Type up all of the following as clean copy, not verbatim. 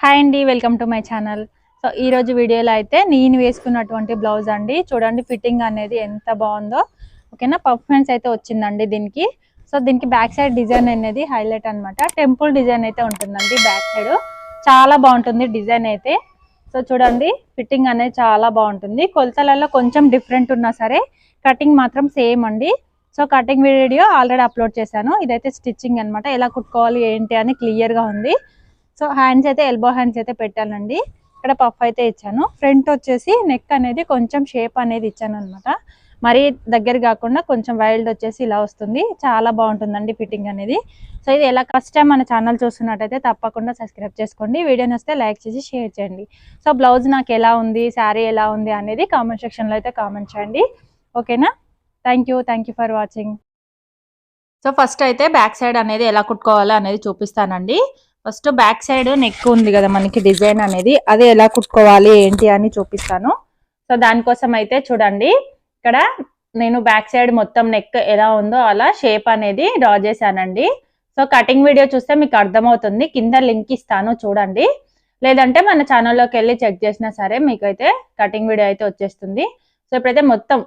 Hi అండి, welcome to my channel. So ఈ రోజు వీడియోలో అయితే నేను వేసుకున్నటువంటి బ్లౌజ్ అండి. చూడండి ఫిట్టింగ్ అనేది ఎంత బాగుందో. ఓకేనా, పర్ఫార్మెన్స్ అయితే వచ్చిందండి దీనికి. సో దీనికి బ్యాక్ సైడ్ డిజైన్ అనేది హైలైట్ అనమాట. టెంపుల్ డిజైన్ అయితే ఉంటుందండి బ్యాక్ సైడ్. చాలా బాగుంటుంది డిజైన్ అయితే. సో చూడండి ఫిట్టింగ్ అనేది చాలా బాగుంటుంది. కొలతలలో కొంచెం డిఫరెంట్ ఉన్నా సరే కటింగ్ మాత్రం సేమ్ అండి. So cutting video already upload చేశాను. ఇదైతే స్టిచ్చింగ్ అనమాట. ఎలా కుట్టుకోవాలి ఏంటి అని క్లియర్గా ఉంది. సో హ్యాండ్స్ అయితే ఎల్బో హ్యాండ్స్ అయితే పెట్టానండి. ఇక్కడ పఫ్ అయితే ఇచ్చాను. ఫ్రంట్ వచ్చేసి నెక్ అనేది కొంచెం షేప్ అనేది ఇచ్చాను అనమాట. మరీ దగ్గర కాకుండా కొంచెం వైల్డ్ వచ్చేసి ఇలా వస్తుంది. చాలా బాగుంటుందండి ఫిట్టింగ్ అనేది. సో ఇది ఎలా ఫస్ట్ టైం మన ఛానల్ చూస్తున్నట్టయితే తప్పకుండా సబ్స్క్రైబ్ చేసుకోండి. వీడియోని వస్తే లైక్ చేసి షేర్ చేయండి. సో బ్లౌజ్ నాకు ఎలా ఉంది, శారీ ఎలా ఉంది అనేది కామెంట్ సెక్షన్లో అయితే కామెంట్ చేయండి. ఓకేనా, thank you for watching. So first అయితే బ్యాక్ సైడ్ అనేది ఎలా కుట్టుకోవాలో అనేది చూపిస్తానండి. ఫస్ట్ బ్యాక్ సైడ్ నెక్ ఉంది కదా మనకి డిజైన్ అనేది, అది ఎలా కుట్టుకోవాలి ఏంటి అని చూపిస్తాను. సో దానికోసం అయితే చూడండి, ఇక్కడ నేను బ్యాక్ సైడ్ మొత్తం నెక్ ఎలా ఉందో అలా షేప్ అనేది డ్రా చేశానండి. సో కటింగ్ వీడియో చూస్తే మీకు అర్థమవుతుంది. కింద లింక్ ఇస్తాను చూడండి. లేదంటే మన ఛానల్లోకి వెళ్ళి చెక్ చేసినా సరే మీకైతే కటింగ్ వీడియో అయితే వచ్చేస్తుంది. సో ఇప్పుడైతే మొత్తం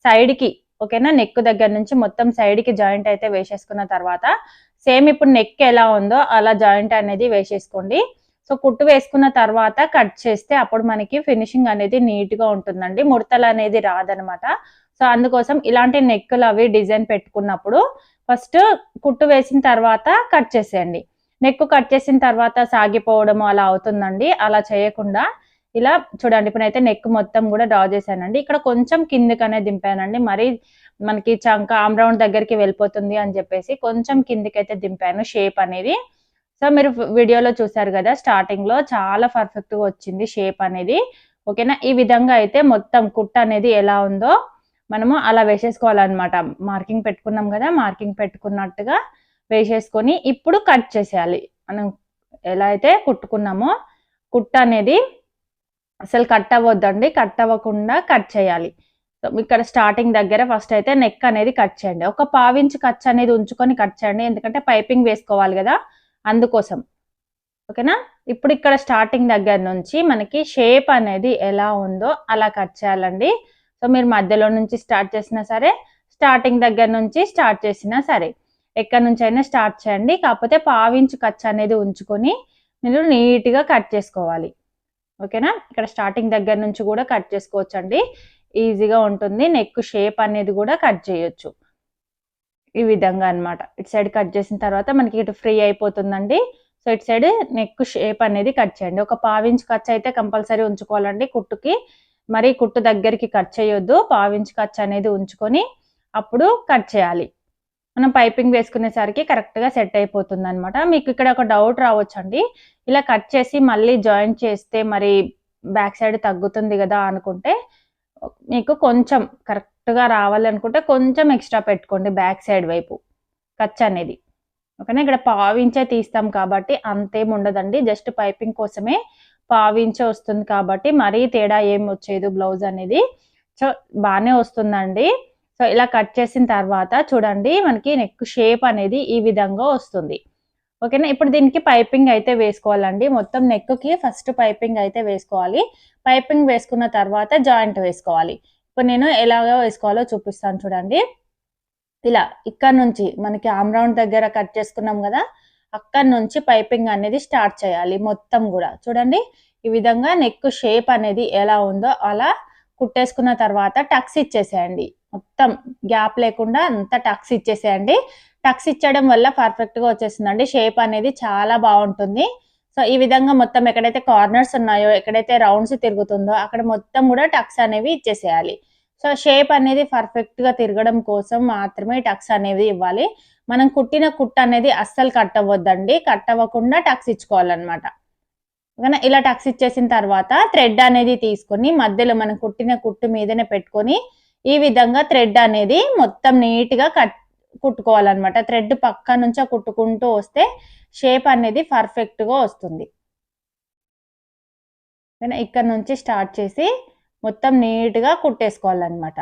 సైడ్కి, ఓకేనా, నెక్ దగ్గర నుంచి మొత్తం సైడ్కి జాయింట్ అయితే వేసేసుకున్న తర్వాత సేమ్ ఇప్పుడు నెక్ ఎలా ఉందో అలా జాయింట్ అనేది వేసేసుకోండి. సో కుట్టు వేసుకున్న తర్వాత కట్ చేస్తే అప్పుడు మనకి ఫినిషింగ్ అనేది నీట్ గా ఉంటుందండి. ముడతలు అనేది రాదనమాట. సో అందుకోసం ఇలాంటి నెక్కులు అవి డిజైన్ పెట్టుకున్నప్పుడు ఫస్ట్ కుట్టు వేసిన తర్వాత కట్ చేసేయండి. నెక్ కట్ చేసిన తర్వాత సాగిపోవడం అలా అవుతుందండి. అలా చేయకుండా ఇలా చూడండి. ఇప్పుడైతే నెక్ మొత్తం కూడా డ్రా చేశానండి. ఇక్కడ కొంచెం కిందికనే దింపానండి. మరి మనకి చంక ఆమ్ రౌండ్ దగ్గరికి వెళ్ళిపోతుంది అని చెప్పేసి కొంచెం కిందికైతే దింపాను షేప్ అనేది. సో మీరు వీడియోలో చూసారు కదా, స్టార్టింగ్ లో చాలా పర్ఫెక్ట్ గా వచ్చింది షేప్ అనేది. ఓకేనా, ఈ విధంగా అయితే మొత్తం కుట్ట అనేది ఎలా ఉందో మనము అలా వేసేసుకోవాలన్నమాట. మార్కింగ్ పెట్టుకున్నాం కదా, మార్కింగ్ పెట్టుకున్నట్టుగా వేసేసుకొని ఇప్పుడు కట్ చేసేయాలి. మనం ఎలా అయితే కుట్టుకున్నామో కుట్ట అనేది అసలు కట్ అవ్వద్దండి. కట్ అవ్వకుండా కట్ చేయాలి. సో ఇక్కడ స్టార్టింగ్ దగ్గర ఫస్ట్ అయితే నెక్ అనేది కట్ చేయండి. ఒక పావించి ఖర్చు అనేది ఉంచుకొని కట్ చేయండి. ఎందుకంటే పైపింగ్ వేసుకోవాలి కదా, అందుకోసం. ఓకేనా, ఇప్పుడు ఇక్కడ స్టార్టింగ్ దగ్గర నుంచి మనకి షేప్ అనేది ఎలా ఉందో అలా కట్ చేయాలండి. సో మీరు మధ్యలో నుంచి స్టార్ట్ చేసినా సరే, స్టార్టింగ్ దగ్గర నుంచి స్టార్ట్ చేసినా సరే, ఎక్కడి నుంచి అయినా స్టార్ట్ చేయండి. కాకపోతే పావించి ఖర్చు అనేది ఉంచుకొని మీరు నీట్గా కట్ చేసుకోవాలి. ఓకేనా, ఇక్కడ స్టార్టింగ్ దగ్గర నుంచి కూడా కట్ చేసుకోవచ్చండి. ఈజీగా ఉంటుంది. నెక్ షేప్ అనేది కూడా కట్ చేయొచ్చు ఈ విధంగా అన్నమాట. ఇటు సైడ్ కట్ చేసిన తర్వాత మనకి ఇటు ఫ్రీ అయిపోతుందండి. సో ఇటు సైడ్ నెక్ షేప్ అనేది కట్ చేయండి. ఒక పావించి ఖర్చు అయితే కంపల్సరీ ఉంచుకోవాలండి కుట్టుకి. మరి కుట్టు దగ్గరికి కట్ చేయొద్దు. పావించి ఖర్చు అనేది ఉంచుకొని అప్పుడు కట్ చేయాలి. మనం పైపింగ్ వేసుకునేసరికి కరెక్ట్గా సెట్ అయిపోతుంది అనమాట. మీకు ఇక్కడ ఒక డౌట్ రావచ్చండి, ఇలా కట్ చేసి మళ్ళీ జాయింట్ చేస్తే మరి బ్యాక్ సైడ్ తగ్గుతుంది కదా అనుకుంటే, మీకు కొంచెం కరెక్ట్గా రావాలనుకుంటే కొంచెం ఎక్స్ట్రా పెట్టుకోండి బ్యాక్ సైడ్ వైపు ఖర్చు అనేది. ఓకేనా, ఇక్కడ పావించే తీస్తాం కాబట్టి అంతేం ఉండదండి. జస్ట్ పైపింగ్ కోసమే పావించే వస్తుంది కాబట్టి మరీ తేడా ఏం వచ్చేది బ్లౌజ్ అనేది. సో బాగానే వస్తుందండి. సో ఇలా కట్ చేసిన తర్వాత చూడండి మనకి నెక్ షేప్ అనేది ఈ విధంగా వస్తుంది. ఓకేనా, ఇప్పుడు దీనికి పైపింగ్ అయితే వేసుకోవాలండి. మొత్తం నెక్కి ఫస్ట్ పైపింగ్ అయితే వేసుకోవాలి. పైపింగ్ వేసుకున్న తర్వాత జాయింట్ వేసుకోవాలి. ఇప్పుడు నేను ఎలాగో వేసుకోవాలో చూపిస్తాను చూడండి. ఇలా ఇక్కడ నుంచి మనకి ఆమ్ రౌండ్ దగ్గర కట్ చేసుకున్నాం కదా, అక్కడ నుంచి పైపింగ్ అనేది స్టార్ట్ చేయాలి మొత్తం కూడా. చూడండి ఈ విధంగా నెక్ షేప్ అనేది ఎలా ఉందో అలా కుట్టేసుకున్న తర్వాత టక్స్ ఇచ్చేసేయండి. మొత్తం గ్యాప్ లేకుండా అంతా టక్స్ ఇచ్చేసేయండి. టక్స్ ఇచ్చడం వల్ల పర్ఫెక్ట్ గా వచ్చేస్తుందండి. షేప్ అనేది చాలా బాగుంటుంది. సో ఈ విధంగా మొత్తం ఎక్కడైతే కార్నర్స్ ఉన్నాయో, ఎక్కడైతే రౌండ్స్ తిరుగుతుందో అక్కడ మొత్తం కూడా టక్స్ అనేవి ఇచ్చేసేయాలి. సో షేప్ అనేది పర్ఫెక్ట్ గా తిరగడం కోసం మాత్రమే టక్స్ అనేవి ఇవ్వాలి. మనం కుట్టిన కుట్ట అనేది అస్సలు కట్ అవ్వద్దండి. కట్ అవ్వకుండా టక్స్ ఇచ్చుకోవాలన్నమాట. ఓకేనా, ఇలా టక్స్ ఇచ్చేసిన తర్వాత థ్రెడ్ అనేది తీసుకొని మధ్యలో మనం కుట్టిన కుట్టు మీదనే పెట్టుకొని ఈ విధంగా థ్రెడ్ అనేది మొత్తం నీట్ గా కుట్టుకోవాలన్నమాట. థ్రెడ్ పక్క నుంచి కుట్టుకుంటూ వస్తే షేప్ అనేది పర్ఫెక్ట్ గా వస్తుంది. ఇక్కడ నుంచి స్టార్ట్ చేసి మొత్తం నీట్ గా కుట్టేసుకోవాలన్నమాట.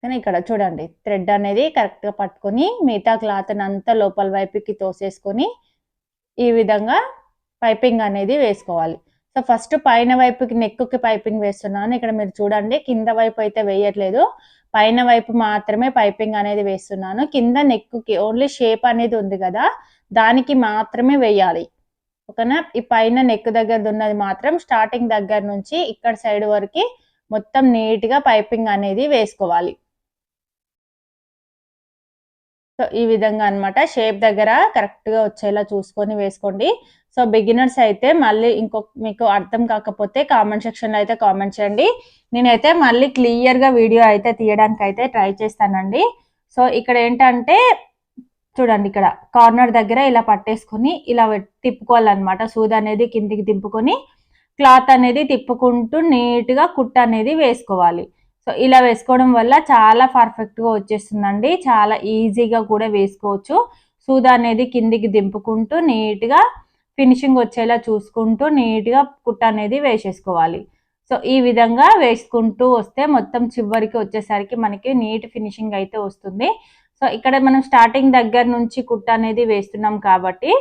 కానీ ఇక్కడ చూడండి థ్రెడ్ అనేది కరెక్ట్ గా పట్టుకొని మిగతా క్లాత్ అంతా లోపల వైపుకి తోసేసుకొని ఈ విధంగా పైపింగ్ అనేది వేసుకోవాలి. సో ఫస్ట్ పైన వైపుకి నెక్కి పైపింగ్ వేస్తున్నాను. ఇక్కడ మీరు చూడండి కింద వైపు అయితే వేయట్లేదు, పైన వైపు మాత్రమే పైపింగ్ అనేది వేస్తున్నాను. కింద నెక్కి ఓన్లీ షేప్ అనేది ఉంది కదా, దానికి మాత్రమే వేయాలి. ఓకేనా. ఈ పైన నెక్ దగ్గర ఉన్నది మాత్రం స్టార్టింగ్ దగ్గర నుంచి ఇక్కడ సైడ్ వరకు మొత్తం నీట్గా పైపింగ్ అనేది వేసుకోవాలి. సో ఈ విధంగా అనమాట, షేప్ దగ్గర కరెక్ట్గా వచ్చేలా చూసుకొని వేసుకోండి. సో బిగినర్స్ అయితే మళ్ళీ మీకు అర్థం కాకపోతే కామెంట్ సెక్షన్లో అయితే కామెంట్ చేయండి. నేనైతే మళ్ళీ క్లియర్గా వీడియో అయితే తీయడానికి అయితే ట్రై చేస్తానండి. సో ఇక్కడ ఏంటంటే చూడండి, ఇక్కడ కార్నర్ దగ్గర ఇలా పట్టేసుకొని ఇలా తిప్పుకోవాలన్నమాట. సూది అనేది కిందికి దింపుకొని క్లాత్ అనేది తిప్పుకుంటూ నీట్గా కుట్ట అనేది వేసుకోవాలి. సో ఇలా వేసుకోవడం వల్ల చాలా పర్ఫెక్ట్గా వచ్చేస్తుందండి, చాలా ఈజీగా కూడా వేసుకోవచ్చు. సూది అనేది కిందికి దింపుకుంటూ నీట్గా ఫినిషింగ్ వచ్చేలా చూసుకుంటూ నీట్గా కుట్ట అనేది వేసేసుకోవాలి. సో ఈ విధంగా వేసుకుంటూ వస్తే మొత్తం చివరికి వచ్చేసరికి మనకి నీట్ ఫినిషింగ్ అయితే వస్తుంది. సో ఇక్కడ మనం స్టార్టింగ్ దగ్గర నుంచి కుట్ట అనేది వేస్తున్నాం కాబట్టి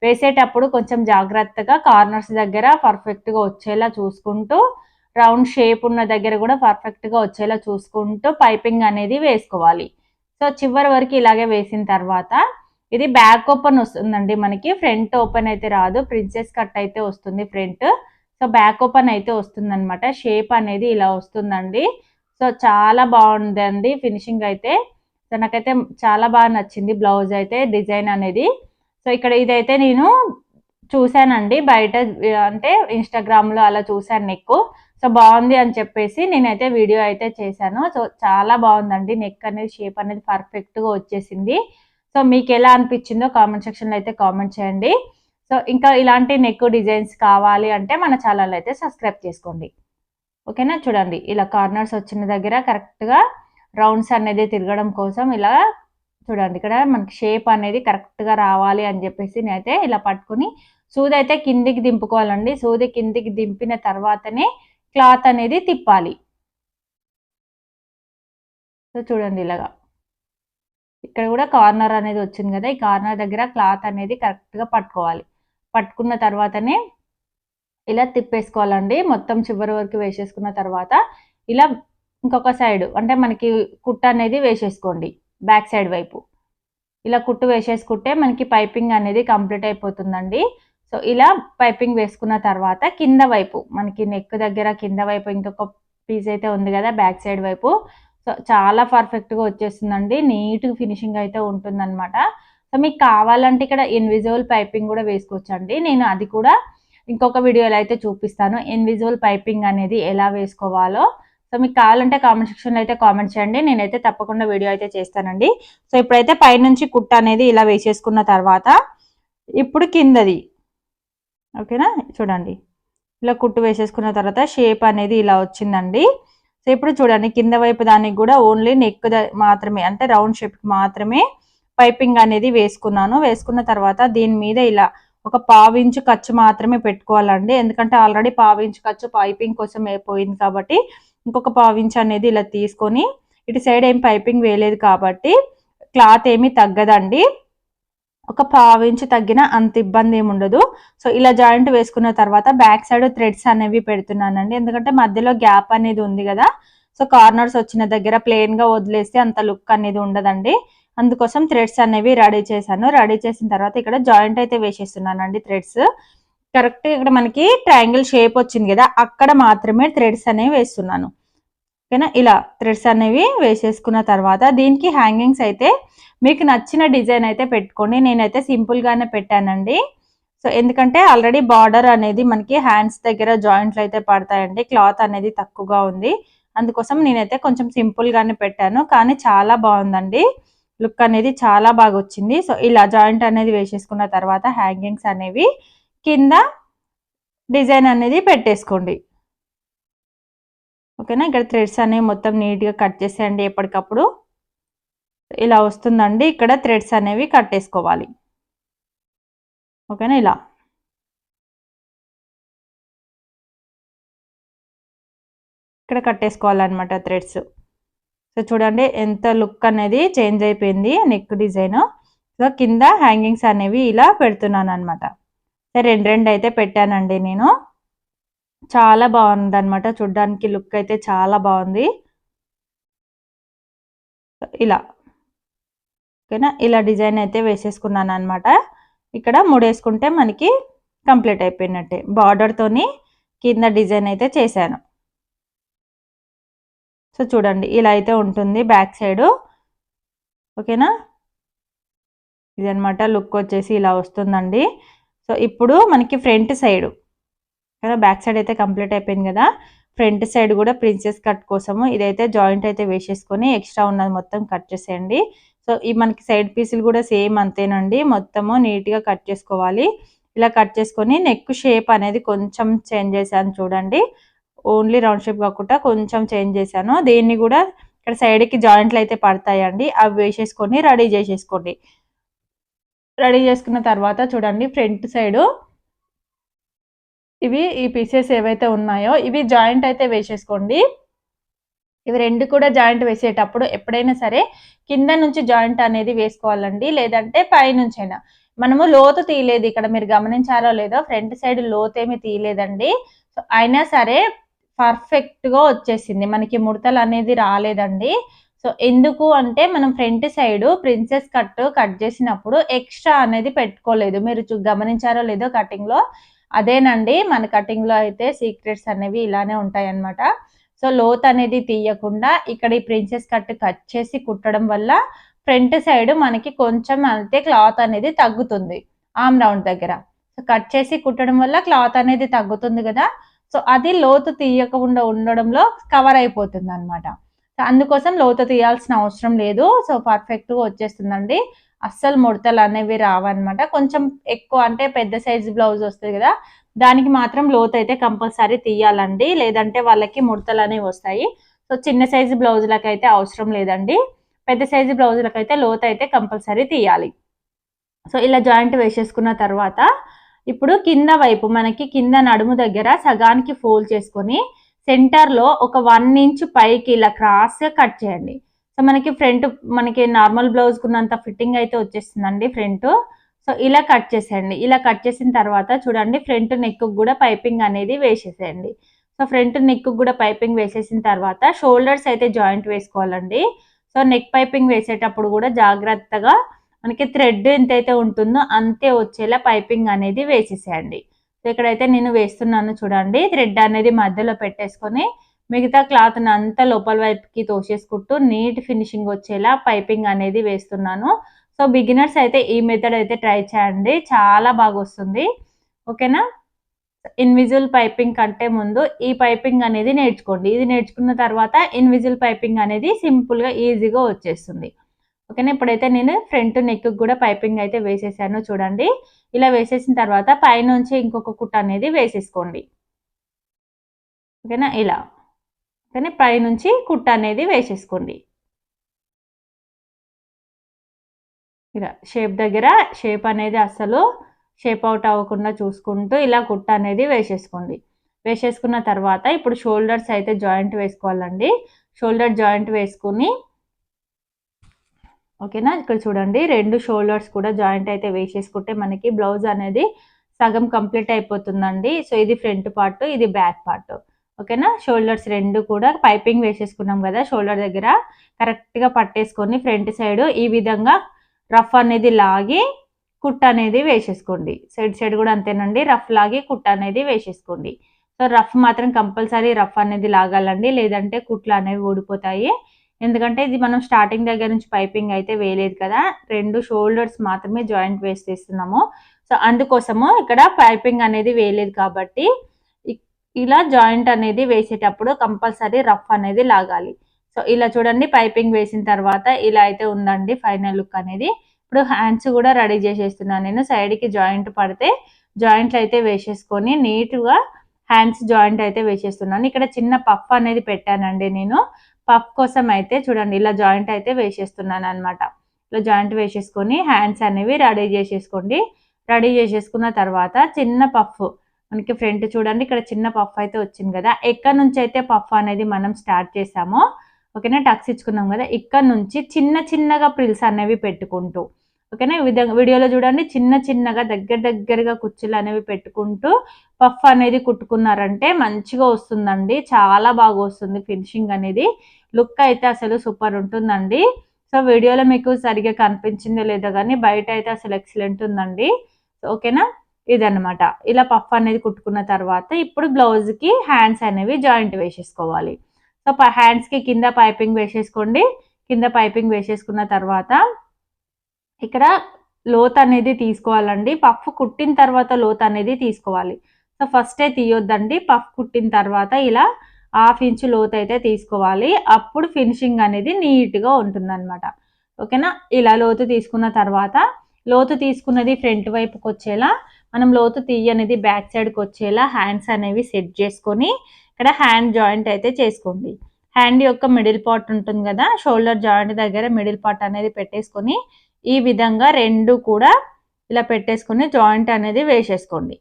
వేసేటప్పుడు కొంచెం జాగ్రత్తగా కార్నర్స్ దగ్గర పర్ఫెక్ట్గా వచ్చేలా చూసుకుంటూ, రౌండ్ షేప్ ఉన్న దగ్గర కూడా పర్ఫెక్ట్గా వచ్చేలా చూసుకుంటూ పైపింగ్ అనేది వేసుకోవాలి. సో చివరి వరకు ఇలాగే వేసిన తర్వాత ఇది బ్యాక్ ఓపెన్ వస్తుందండి మనకి, ఫ్రంట్ ఓపెన్ అయితే రాదు, ప్రిన్సెస్ కట్ అయితే వస్తుంది ఫ్రంట్. సో బ్యాక్ ఓపెన్ అయితే వస్తుంది అనమాట, షేప్ అనేది ఇలా వస్తుందండి. సో చాలా బాగుందండి ఫినిషింగ్ అయితే. సో నాకైతే చాలా బాగా నచ్చింది బ్లౌజ్ అయితే, డిజైన్ అనేది. సో ఇక్కడ ఇదైతే నేను చూశానండి బయట, అంటే ఇన్స్టాగ్రామ్లో అలా చూశాను నెక్. సో బాగుంది అని చెప్పేసి నేనైతే వీడియో అయితే చేశాను. సో చాలా బాగుందండి, నెక్ అనేది షేప్ అనేది పర్ఫెక్ట్గా వచ్చేసింది. సో మీకు ఎలా అనిపించిందో కామెంట్ సెక్షన్లో అయితే కామెంట్ చేయండి. సో ఇంకా ఇలాంటి నెక్ డిజైన్స్ కావాలి అంటే మన ఛానల్ అయితే సబ్స్క్రైబ్ చేసుకోండి. ఓకేనా. చూడండి ఇలా కార్నర్స్ వచ్చిన దగ్గర కరెక్ట్గా రౌండ్స్ అనేది తిరగడం కోసం ఇలా చూడండి, ఇక్కడ మనకి షేప్ అనేది కరెక్ట్గా రావాలి అని చెప్పేసి నేనైతే ఇలా పట్టుకుని సూది అయితే కిందికి దింపుకోవాలండి. సూది కిందికి దింపిన తర్వాతనే క్లాత్ అనేది తిప్పాలి. సో చూడండి ఇలాగా ఇక్కడ కూడా కార్నర్ అనేది వచ్చింది కదా, ఈ కార్నర్ దగ్గర క్లాత్ అనేది కరెక్ట్గా పట్టుకోవాలి. పట్టుకున్న తర్వాతనే ఇలా తిప్పేసుకోవాలండి. మొత్తం చివరి వరకు వేసేసుకున్న తర్వాత ఇలా ఇంకొక సైడ్ అంటే మనకి కుట్ట అనేది వేసేసుకోండి బ్యాక్ సైడ్ వైపు. ఇలా కుట్టు వేసేసుకుంటే మనకి పైపింగ్ అనేది కంప్లీట్ అయిపోతుందండి. సో ఇలా పైపింగ్ వేసుకున్న తర్వాత కింద వైపు మనకి నెక్ దగ్గర కింద వైపు ఇంకొక పీస్ అయితే ఉంది కదా బ్యాక్ సైడ్ వైపు, సో చాలా పర్ఫెక్ట్గా వచ్చేస్తుందండి, నీట్ ఫినిషింగ్ అయితే ఉంటుందన్నమాట. సో మీకు కావాలంటే ఇక్కడ ఇన్విజిబుల్ పైపింగ్ కూడా వేసుకోవచ్చండి. నేను అది కూడా ఇంకొక వీడియోలో అయితే చూపిస్తాను, ఇన్విజిబుల్ పైపింగ్ అనేది ఎలా వేసుకోవాలో. సో మీకు కావాలంటే కామెంట్ సెక్షన్లో అయితే కామెంట్ చేయండి, నేనైతే తప్పకుండా వీడియో అయితే చేస్తానండి. సో ఇప్పుడైతే పైనుంచి కుట్ట అనేది ఇలా వేసేసుకున్న తర్వాత ఇప్పుడు కిందది ఓకేనా. చూడండి ఇలా కుట్టు వేసేసుకున్న తర్వాత షేప్ అనేది ఇలా వచ్చిందండి. సో ఇప్పుడు చూడండి కింద వైపు దానికి కూడా ఓన్లీ నెక్ మాత్రమే అంటే రౌండ్ షేప్కి మాత్రమే పైపింగ్ అనేది వేసుకున్నాను. వేసుకున్న తర్వాత దీని మీద ఇలా ఒక 1/2 ఇంచు ఖర్చు మాత్రమే పెట్టుకోవాలండి, ఎందుకంటే ఆల్రెడీ 1/2 ఇంచు ఖర్చు పైపింగ్ కోసం అయిపోయింది కాబట్టి ఇంకొక 1/2 ఇంచు అనేది ఇలా తీసుకొని, ఇటు సైడ్ ఏం పైపింగ్ వేయలేదు కాబట్టి క్లాత్ ఏమీ తగ్గదండి, ఒక 1/2 ఇంచు తగ్గిన అంత ఇబ్బంది ఏమి ఉండదు. సో ఇలా జాయింట్ వేసుకున్న తర్వాత బ్యాక్ సైడ్ థ్రెడ్స్ అనేవి పెడుతున్నానండి, ఎందుకంటే మధ్యలో గ్యాప్ అనేది ఉంది కదా. సో కార్నర్స్ వచ్చిన దగ్గర ప్లెయిన్గా వదిలేస్తే అంత లుక్ అనేది ఉండదండి, అందుకోసం థ్రెడ్స్ అనేవి రెడీ చేశాను. రెడీ చేసిన తర్వాత ఇక్కడ జాయింట్ అయితే వేసేస్తున్నానండి థ్రెడ్స్. కరెక్ట్ ఇక్కడ మనకి ట్రయాంగిల్ షేప్ వచ్చింది కదా, అక్కడ మాత్రమే థ్రెడ్స్ అనేవి వేస్తున్నాను. ఓకేనా. ఇలా థ్రెడ్స్ అనేవి వేసేసుకున్న తర్వాత దీనికి హ్యాంగింగ్స్ అయితే మీకు నచ్చిన డిజైన్ అయితే పెట్టుకోండి. నేనైతే సింపుల్గానే పెట్టానండి. సో ఎందుకంటే ఆల్రెడీ బార్డర్ అనేది మనకి హ్యాండ్స్ దగ్గర జాయింట్లు అయితే పడతాయండి, క్లాత్ అనేది తక్కువగా ఉంది, అందుకోసం నేనైతే కొంచెం సింపుల్గానే పెట్టాను. కానీ చాలా బాగుందండి, లుక్ అనేది చాలా బాగా వచ్చింది. సో ఇలా జాయింట్ అనేది వేసేసుకున్న తర్వాత హ్యాంగింగ్స్ అనేవి కింద డిజైన్ అనేది పెట్టేసుకోండి. ఓకేనా. ఇక్కడ థ్రెడ్స్ అనేవి మొత్తం నీట్గా కట్ చేసేయండి ఎప్పటికప్పుడు. ఇలా వస్తుందండి, ఇక్కడ థ్రెడ్స్ అనేవి కట్టేసుకోవాలి. ఓకేనా. ఇలా ఇక్కడ కట్టేసుకోవాలన్నమాట థ్రెడ్స్. సో చూడండి ఎంత లుక్ అనేది చేంజ్ అయిపోయింది నెక్ డిజైన్. సో కింద హ్యాంగింగ్స్ అనేవి ఇలా పెడుతున్నాను అనమాట. రెండు రెండు అయితే పెట్టానండి నేను. చాలా బాగుందన్నమాట, చూడ్డానికి లుక్ అయితే చాలా బాగుంది. ఇలా ఓకేనా, ఇలా డిజైన్ అయితే వేసేసుకున్నాను అనమాట. ఇక్కడ ముడేసుకుంటే మనకి కంప్లీట్ అయిపోయినట్టే. బార్డర్తోని కింద డిజైన్ అయితే చేశాను. సో చూడండి ఇలా అయితే ఉంటుంది బ్యాక్ సైడ్. ఓకేనా, ఇదనమాట లుక్ వచ్చేసి ఇలా వస్తుందండి. సో ఇప్పుడు మనకి ఫ్రంట్ సైడ్ కదా, బ్యాక్ సైడ్ అయితే కంప్లీట్ అయిపోయింది కదా, ఫ్రంట్ సైడ్ కూడా ప్రిన్సెస్ కట్ కోసము ఇదైతే జాయింట్ అయితే వేసేసుకొని ఎక్స్ట్రా ఉన్నది మొత్తం కట్ చేసేయండి. సో ఈ మనకి సైడ్ పీసులు కూడా సేమ్ అంతేనండి, మొత్తము నీట్గా కట్ చేసుకోవాలి. ఇలా కట్ చేసుకొని నెక్ షేప్ అనేది కొంచెం చేంజ్ చేశాను చూడండి, ఓన్లీ రౌండ్ షేప్ కాకుండా కొంచెం చేంజ్ చేశాను. దీన్ని కూడా ఇక్కడ సైడ్కి జాయింట్లు అయితే పడతాయండి, అవి వేసేసుకొని రెడీ చేసేసుకోండి. రెడీ చేసుకున్న తర్వాత చూడండి ఫ్రంట్ సైడ్ ఇవి ఈ పీసెస్ ఏవైతే ఉన్నాయో ఇవి జాయింట్ అయితే వేసేసుకోండి. ఇవి రెండు కూడా జాయింట్ వేసేటప్పుడు ఎప్పుడైనా సరే కింద నుంచి జాయింట్ అనేది వేసుకోవాలండి, లేదంటే పైనుంచైనా. మనము లోతు తీయలేదు ఇక్కడ, మీరు గమనించారో లేదో, ఫ్రంట్ సైడ్ లోతు ఏమి తీయలేదండి. సో అయినా సరే పర్ఫెక్ట్ గా వచ్చేసింది, మనకి ముడతలు అనేది రాలేదండి. సో ఎందుకు అంటే మనం ఫ్రంట్ సైడ్ ప్రిన్సెస్ కట్ చేసినప్పుడు ఎక్స్ట్రా అనేది పెట్టుకోలేదు, మీరు గమనించారో లేదో కటింగ్ లో. అదేనండి మన కటింగ్ లో అయితే సీక్రెట్స్ అనేవి ఇలానే ఉంటాయి అన్నమాట. సో లోత్ అనేది తీయకుండా ఇక్కడ ఈ ప్రిన్సెస్ కట్ చేసి కుట్టడం వల్ల ఫ్రంట్ సైడ్ మనకి కొంచెం అంతే క్లాత్ అనేది తగ్గుతుంది ఆమ్ రౌండ్ దగ్గర. సో కట్ చేసి కుట్టడం వల్ల క్లాత్ అనేది తగ్గుతుంది కదా, సో అది లోతు తీయకుండా ఉండడంలో కవర్ అయిపోతుంది అనమాట. సో అందుకోసం లోతు తీయాల్సిన అవసరం లేదు. సో పర్ఫెక్ట్గా వచ్చేస్తుందండి, అస్సలు ముడతలు అనేవి రావన్నమాట. కొంచెం ఎక్కువ అంటే పెద్ద సైజ్ బ్లౌజ్ వస్తుంది కదా, దానికి మాత్రం లోతు అయితే కంపల్సరీ తీయాలండి, లేదంటే వాళ్ళకి ముడతలు అనేవి వస్తాయి. సో చిన్న సైజు బ్లౌజులకు అయితే అవసరం లేదండి, పెద్ద సైజు బ్లౌజులకు అయితే లోతు అయితే కంపల్సరీ తీయాలి. సో ఇలా జాయింట్ వేసేసుకున్న తర్వాత ఇప్పుడు కింద వైపు మనకి కింద నడుము దగ్గర సగానికి ఫోల్డ్ చేసుకొని సెంటర్లో ఒక 1 ఇంచ్ పైకి ఇలా క్రాస్గా కట్ చేయండి. సో మనకి ఫ్రంట్ మనకి నార్మల్ బ్లౌజ్ కున్నంత ఫిట్టింగ్ అయితే వచ్చేస్తుందండి ఫ్రంట్. సో ఇలా కట్ చేసేయండి. ఇలా కట్ చేసిన తర్వాత చూడండి ఫ్రంట్ నెక్ కూడా పైపింగ్ అనేది వేసేసేయండి. సో ఫ్రంట్ నెక్ కూడా పైపింగ్ వేసేసిన తర్వాత షోల్డర్స్ అయితే జాయింట్ వేసుకోవాలండి. సో నెక్ పైపింగ్ వేసేటప్పుడు కూడా జాగ్రత్తగా మనకి థ్రెడ్ ఎంతైతే ఉంటుందో అంతే వచ్చేలా పైపింగ్ అనేది వేసేసేయండి. సో ఇక్కడైతే నేను వేస్తున్నాను చూడండి, థ్రెడ్ అనేది మధ్యలో పెట్టేసుకొని మిగతా క్లాత్ అంతా లోపల వైపుకి తోసేసుకుంటూ నీట్ ఫినిషింగ్ వచ్చేలా పైపింగ్ అనేది వేస్తున్నాను. సో బిగినర్స్ అయితే ఈ మెథడ్ అయితే ట్రై చేయండి, చాలా బాగా వస్తుంది. ఓకేనా, ఇన్విజిబుల్ పైపింగ్ కంటే ముందు ఈ పైపింగ్ అనేది నేర్చుకోండి. ఇది నేర్చుకున్న తర్వాత ఇన్విజిబుల్ పైపింగ్ అనేది సింపుల్గా ఈజీగా వచ్చేస్తుంది. ఓకేనా, ఇప్పుడైతే నేను ఫ్రంట్ నెక్ కూడా పైపింగ్ అయితే వేసేసాను చూడండి. ఇలా వేసేసిన తర్వాత పైనుంచి ఇంకొక కుట్ట అనేది వేసేసుకోండి. ఓకేనా, ఇలా ఓకేనా, పైనుంచి కుట్ట అనేది వేసేసుకోండి. ఇలా షేప్ దగ్గర షేప్ అనేది అస్సలు షేప్ అవుట్ అవ్వకుండా చూసుకుంటూ ఇలా కుట్ట అనేది వేసేసుకోండి. వేసేసుకున్న తర్వాత ఇప్పుడు షోల్డర్స్ అయితే జాయింట్ వేసుకోవాలండి. షోల్డర్ జాయింట్ వేసుకుని ఓకేనా, ఇక్కడ చూడండి 2 షోల్డర్స్ కూడా జాయింట్ అయితే వేసేసుకుంటే మనకి బ్లౌజ్ అనేది సగం కంప్లీట్ అయిపోతుందండి. సో ఇది ఫ్రంట్ పార్ట్, ఇది బ్యాక్ పార్ట్. ఓకేనా, షోల్డర్స్ 2 కూడా పైపింగ్ వేసేసుకున్నాం కదా, షోల్డర్ దగ్గర కరెక్ట్గా పట్టేసుకొని ఫ్రంట్ సైడ్ ఈ విధంగా రఫ్ అనేది లాగి కుట్ అనేది వేసేసుకోండి. సైడ్ కూడా అంతేనండి, రఫ్ లాగి కుట్ అనేది వేసేసుకోండి. సో రఫ్ మాత్రం కంపల్సరీ రఫ్ అనేది లాగాలండి, లేదంటే కుట్లు అనేవి ఊడిపోతాయి. ఎందుకంటే ఇది మనం స్టార్టింగ్ దగ్గర నుంచి పైపింగ్ అయితే వేయలేదు కదా, 2 షోల్డర్స్ మాత్రమే జాయింట్ వేసేస్తున్నాము. సో అందుకోసము ఇక్కడ పైపింగ్ అనేది వేయలేదు కాబట్టి ఇలా జాయింట్ అనేది వేసేటప్పుడు కంపల్సరీ రఫ్ అనేది లాగాలి. సో ఇలా చూడండి పైపింగ్ వేసిన తర్వాత ఇలా అయితే ఉందండి ఫైనల్ లుక్ అనేది. ఇప్పుడు హ్యాండ్స్ కూడా రెడీ చేసేస్తున్నాను నేను. సైడ్కి జాయింట్ పడితే జాయింట్లు అయితే వేసేసుకొని నీట్గా హ్యాండ్స్ జాయింట్ అయితే వేసేస్తున్నాను. ఇక్కడ చిన్న పఫ్ అనేది పెట్టానండి నేను, పఫ్ కోసం అయితే చూడండి ఇలా జాయింట్ అయితే వేసేస్తున్నాను అనమాట. ఇలా జాయింట్ వేసేసుకొని హ్యాండ్స్ అనేవి రెడీ చేసేసుకోండి. రెడీ చేసేసుకున్న తర్వాత చిన్న పఫ్ మనకి ఫ్రంట్ చూడండి ఇక్కడ చిన్న పఫ్ అయితే వచ్చింది కదా, ఎక్కడ నుంచి అయితే పఫ్ అనేది మనం స్టార్ట్ చేసామో ఓకేనా, టక్స్ ఇచ్చుకున్నాం కదా, ఇక్కడ నుంచి చిన్నగా ప్రిల్స్ అనేవి పెట్టుకుంటూ ఓకేనా. ఈ విధంగా వీడియోలో చూడండి చిన్న చిన్నగా దగ్గరగా కుచ్చులు అనేవి పెట్టుకుంటూ పఫ్ అనేది కుట్టుకున్నారంటే మంచిగా వస్తుందండి. చాలా బాగా వస్తుంది ఫినిషింగ్ అనేది. లుక్ అయితే అసలు సూపర్ ఉంటుందండి. సో వీడియోలో మీకు సరిగ్గా కనిపించిందో లేదో కానీ బయట అయితే అసలు ఎక్సలెంట్ ఉందండి. ఓకేనా. ఇదన్నమాట. ఇలా పఫ్ అనేది కుట్టుకున్న తర్వాత ఇప్పుడు బ్లౌజ్కి హ్యాండ్స్ అనేవి జాయింట్ వేసేసుకోవాలి. సో హ్యాండ్స్కి కింద పైపింగ్ వేసేసుకోండి. కింద పైపింగ్ వేసేసుకున్న తర్వాత ఇక్కడ లోత్ అనేది తీసుకోవాలండి. పఫ్ కుట్టిన తర్వాత లోత్ అనేది తీసుకోవాలి. సో ఫస్టే తీయొద్దండి. పఫ్ కుట్టిన తర్వాత ఇలా 1/2 ఇంచ్ లోత్ అయితే తీసుకోవాలి. అప్పుడు ఫినిషింగ్ అనేది నీట్‌గా ఉంటుందన్నమాట. ఓకేనా. ఇలా లోతు తీసుకున్న తర్వాత లోతు తీసుకున్నది ఫ్రంట్ వైపుకి వచ్చేలా, మనం లోతు తీయనిది బ్యాక్ సైడ్కి వచ్చేలా హ్యాండ్స్ అనేవి సెట్ చేసుకొని ఇక్కడ హ్యాండ్ జాయింట్ అయితే చేసుకోండి. హ్యాండ్ యొక్క మిడిల్ పార్ట్ ఉంటుంది కదా, షోల్డర్ జాయింట్ దగ్గర మిడిల్ పార్ట్ అనేది పెట్టేసుకొని ఈ విధంగా రెండు కూడా ఇలా పెట్టేసుకొని జాయింట్ అనేది వేసేసుకోండి.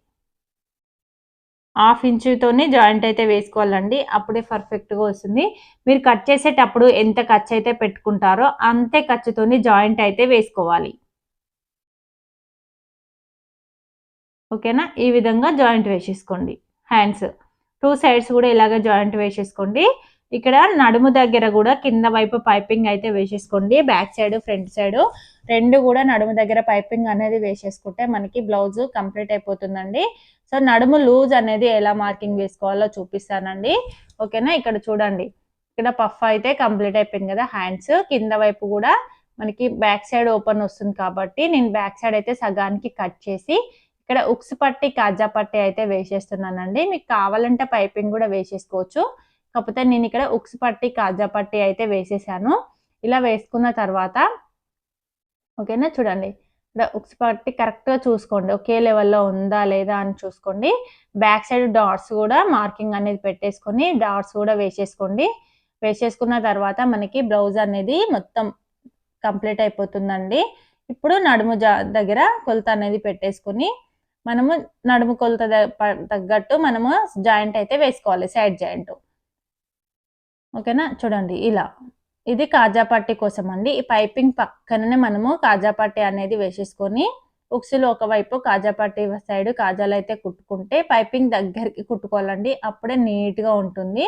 1/2 ఇంచుతోని జాయింట్ అయితే వేసుకోవాలండి. అప్పుడే పర్ఫెక్ట్‌గా వస్తుంది. మీరు కట్ చేసేటప్పుడు ఎంత ఖర్చు అయితే పెట్టుకుంటారో అంతే ఖర్చుతోని జాయింట్ అయితే వేసుకోవాలి. ఓకేనా. ఈ విధంగా జాయింట్ వేసేసుకోండి. హ్యాండ్స్ 2 సైడ్స్ కూడా ఇలాగ జాయింట్ వేసేసుకోండి. ఇక్కడ నడుము దగ్గర కూడా కింద వైపు పైపింగ్ అయితే వేసేసుకోండి. బ్యాక్ సైడ్ ఫ్రంట్ సైడ్ రెండు కూడా నడుము దగ్గర పైపింగ్ అనేది వేసేసుకుంటే మనకి బ్లౌజ్ కంప్లీట్ అయిపోతుందండి. సో నడుము లూజ్ అనేది ఎలా మార్కింగ్ వేసుకోవాలో చూపిస్తానండి. ఓకేనా. ఇక్కడ చూడండి, ఇక్కడ పఫ్ అయితే కంప్లీట్ అయిపోయింది కదా. హ్యాండ్స్ కింద వైపు కూడా మనకి బ్యాక్ సైడ్ ఓపెన్ వస్తుంది కాబట్టి నేను బ్యాక్ సైడ్ అయితే సగానికి కట్ చేసి ఇక్కడ ఉక్స్ పట్టి కాజా పట్టి అయితే వేసేస్తున్నానండి. మీకు కావాలంటే పైపింగ్ కూడా వేసేసుకోవచ్చు. కాకపోతే నేను ఇక్కడ ఉక్స్ పట్టి కాజా పట్టి అయితే వేసేసాను. ఇలా వేసుకున్న తర్వాత ఓకేనా. చూడండి, ఇక్కడ ఉక్స్ పట్టి కరెక్ట్‌గా చూసుకోండి. ఒకే లెవెల్‌లో ఉందా లేదా అని చూసుకోండి. బ్యాక్ సైడ్ డాట్స్ కూడా మార్కింగ్ అనేది పెట్టేసుకొని డాట్స్ కూడా వేసేసుకోండి. వేసేసుకున్న తర్వాత మనకి బ్లౌజ్ అనేది మొత్తం కంప్లీట్ అయిపోతుందండి. ఇప్పుడు నడుము దగ్గర కొలత అనేది పెట్టేసుకొని మనము నడుము కొలత తగ్గట్టు మనము జాయింట్ అయితే వేసుకోవాలి, సైడ్ జాయింట్. ఓకేనా. చూడండి ఇలా ఇది కాజా పట్టి కోసం అండి. ఈ పైపింగ్ పక్కననే మనము కాజా పట్టి అనేది వేసేసుకొని ఉక్సులు ఒకవైపు కాజా పట్టి సైడ్ కాజాలు అయితే కుట్టుకుంటే పైపింగ్ దగ్గరికి కుట్టుకోవాలండి. అప్పుడే నీట్‌గా ఉంటుంది.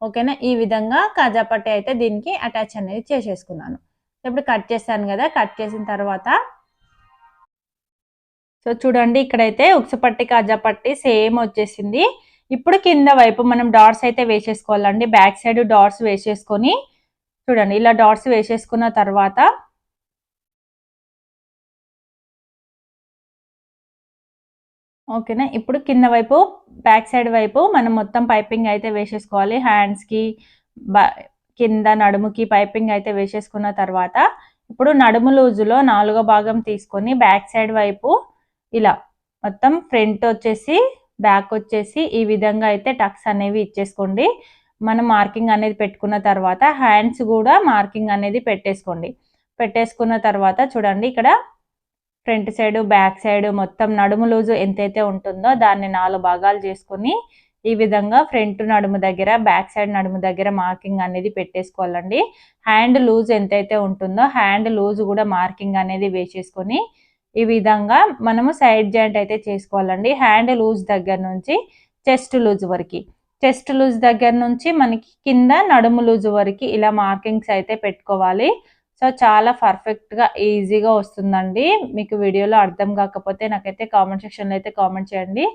ఓకేనా. ఈ విధంగా కాజా పట్టి అయితే దీనికి అటాచ్ అనేది చేసేసుకున్నాను. ఇప్పుడు కట్ చేశాను కదా. కట్ చేసిన తర్వాత సో చూడండి, ఇక్కడైతే ఉక్సు పట్టి కాజా పట్టి సేమ్ వచ్చేసింది. ఇప్పుడు కింద వైపు మనం డాట్స్ అయితే వేసేసుకోవాలండి. బ్యాక్ సైడ్ డాట్స్ వేసేసుకొని చూడండి ఇలా డాట్స్ వేసేసుకున్న తర్వాత ఓకేనా. ఇప్పుడు కింద వైపు బ్యాక్ సైడ్ వైపు మనం మొత్తం పైపింగ్ అయితే వేసేసుకోవాలి. హ్యాండ్స్కి కింద నడుముకి పైపింగ్ అయితే వేసేసుకున్న తర్వాత ఇప్పుడు నడుము లూజులో 4వ భాగం తీసుకొని బ్యాక్ సైడ్ వైపు ఇలా మొత్తం ఫ్రంట్ వచ్చేసి బ్యాక్ వచ్చేసి ఈ విధంగా అయితే టక్స్ అనేవి ఇచ్చేసుకోండి. మనం మార్కింగ్ అనేది పెట్టుకున్న తర్వాత హ్యాండ్స్ కూడా మార్కింగ్ అనేది పెట్టేసుకోండి. పెట్టేసుకున్న తర్వాత చూడండి, ఇక్కడ ఫ్రంట్ సైడ్ బ్యాక్ సైడ్ మొత్తం నడుము లూజు ఎంతైతే ఉంటుందో దాన్ని 4 భాగాలు చేసుకొని ఈ విధంగా ఫ్రంట్ నడుము దగ్గర బ్యాక్ సైడ్ నడుము దగ్గర మార్కింగ్ అనేది పెట్టేసుకోవాలండి. హ్యాండ్ లూజ్ ఎంతైతే ఉంటుందో హ్యాండ్ లూజ్ కూడా మార్కింగ్ అనేది వేసేసుకొని ఈ విధంగా మనము సైడ్ జాయింట్ అయితే చేసుకోవాలండి. హ్యాండ్ లూజ్ దగ్గర నుంచి చెస్ట్ లూజ్ వరకు, చెస్ట్ లూజ్ దగ్గర నుంచి మనకి కింద నడుము లూజ్ వరకు ఇలా మార్కింగ్స్ అయితే పెట్టుకోవాలి. సో చాలా పర్ఫెక్ట్‌గా ఈజీగా వస్తుందండి. మీకు వీడియోలో అర్థం కాకపోతే నాకైతే కామెంట్ సెక్షన్‌లో అయితే కామెంట్ చేయండి.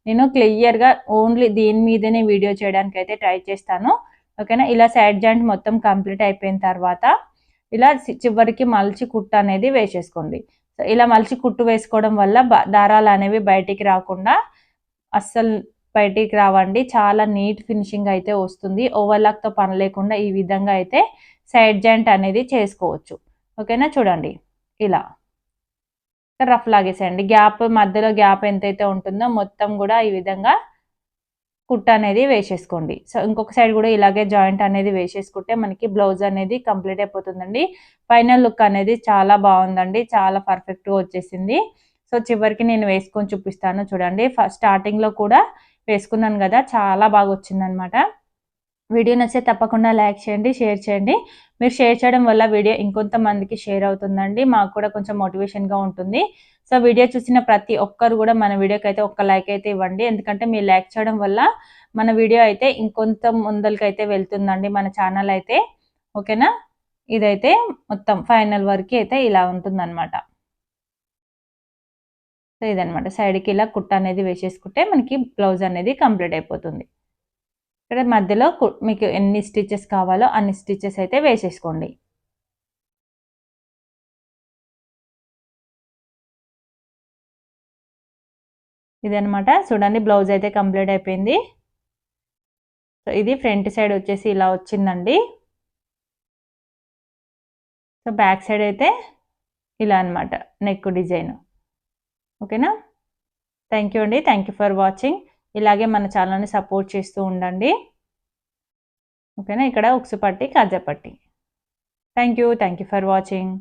నేను క్లియర్‌గా ఓన్లీ దీని మీదనే వీడియో చేయడానికి అయితే ట్రై చేస్తాను. ఓకేనా. ఇలా సైడ్ జాయింట్ మొత్తం కంప్లీట్ అయిపోయిన తర్వాత ఇలా చివరికి మలిచి కుట్టు అనేది వేసేసుకోండి. సో ఇలా మలిచి కుట్టు వేసుకోవడం వల్ల దారాలు అనేవి బయటికి రాకుండా అస్సలు బయటికి రావండి. చాలా నీట్ ఫినిషింగ్ అయితే వస్తుంది. ఓవర్లాక్‌తో పని లేకుండా ఈ విధంగా అయితే సైడ్ జాయింట్ అనేది చేసుకోవచ్చు. ఓకేనా. చూడండి ఇలా రఫ్ లాగేసేయండి. గ్యాప్ మధ్యలో గ్యాప్ ఎంతైతే ఉంటుందో మొత్తం కూడా ఈ విధంగా కుట్టు అనేది వేసేసుకోండి. సో ఇంకొక సైడ్ కూడా ఇలాగే జాయింట్ అనేది వేసేసుకుంటే మనకి బ్లౌజ్ అనేది కంప్లీట్ అయిపోతుందండి. ఫైనల్ లుక్ అనేది చాలా బాగుందండి. చాలా పర్ఫెక్ట్‌గా వచ్చేసింది. సో చివరికి నేను వేసుకొని చూపిస్తాను చూడండి. స్టార్టింగ్‌లో కూడా వేసుకున్నాను కదా, చాలా బాగా వచ్చిందనమాట. వీడియో నచ్చితే తప్పకుండా లైక్ చేయండి, షేర్ చేయండి. మీరు షేర్ చేయడం వల్ల వీడియో ఇంకొంతమందికి షేర్ అవుతుందండి. మాకు కూడా కొంచెం మోటివేషన్‌గా ఉంటుంది. సో, వీడియో చూసిన ప్రతి ఒక్కరు కూడా మన వీడియోకైతే ఒక్క లైక్ అయితే ఇవ్వండి. ఎందుకంటే మీరు లైక్ చేయడం వల్ల మన వీడియో అయితే ఇంకొంత ముందలకైతే వెళ్తుందండి మన ఛానల్ అయితే. ఓకేనా? ఇదైతే మొత్తం ఫైనల్ వరకు అయితే ఇలా ఉంటుందన్నమాట. సో, ఇదనమాట. సైడ్‌కి ఇలా కుట్ట అనేది వేసేసుకుంటే మనకి బ్లౌజ్ అనేది కంప్లీట్ అయిపోతుంది. ఇక్కడ మధ్యలో మీకు ఎన్ని స్టిచెస్ కావాలో అన్ని స్టిచెస్ అయితే వేసేసుకోండి. ఇదనమాట. చూడండి బ్లౌజ్ అయితే కంప్లీట్ అయిపోయింది. సో, ఇది ఫ్రంట్ సైడ్ వచ్చేసి ఇలా వచ్చిందండి. సో, బ్యాక్ సైడ్ అయితే ఇలా అనమాట నెక్ డిజైన్. ఓకేనా? థ్యాంక్ యూ అండి. Thank you for watching. ఇలాగే మన ఛానల్‌ని సపోర్ట్ చేస్తూ ఉండండి. ఓకేనా? ఇక్కడ ఉక్సు పట్టి, కాజా పట్టి. Thank you for watching.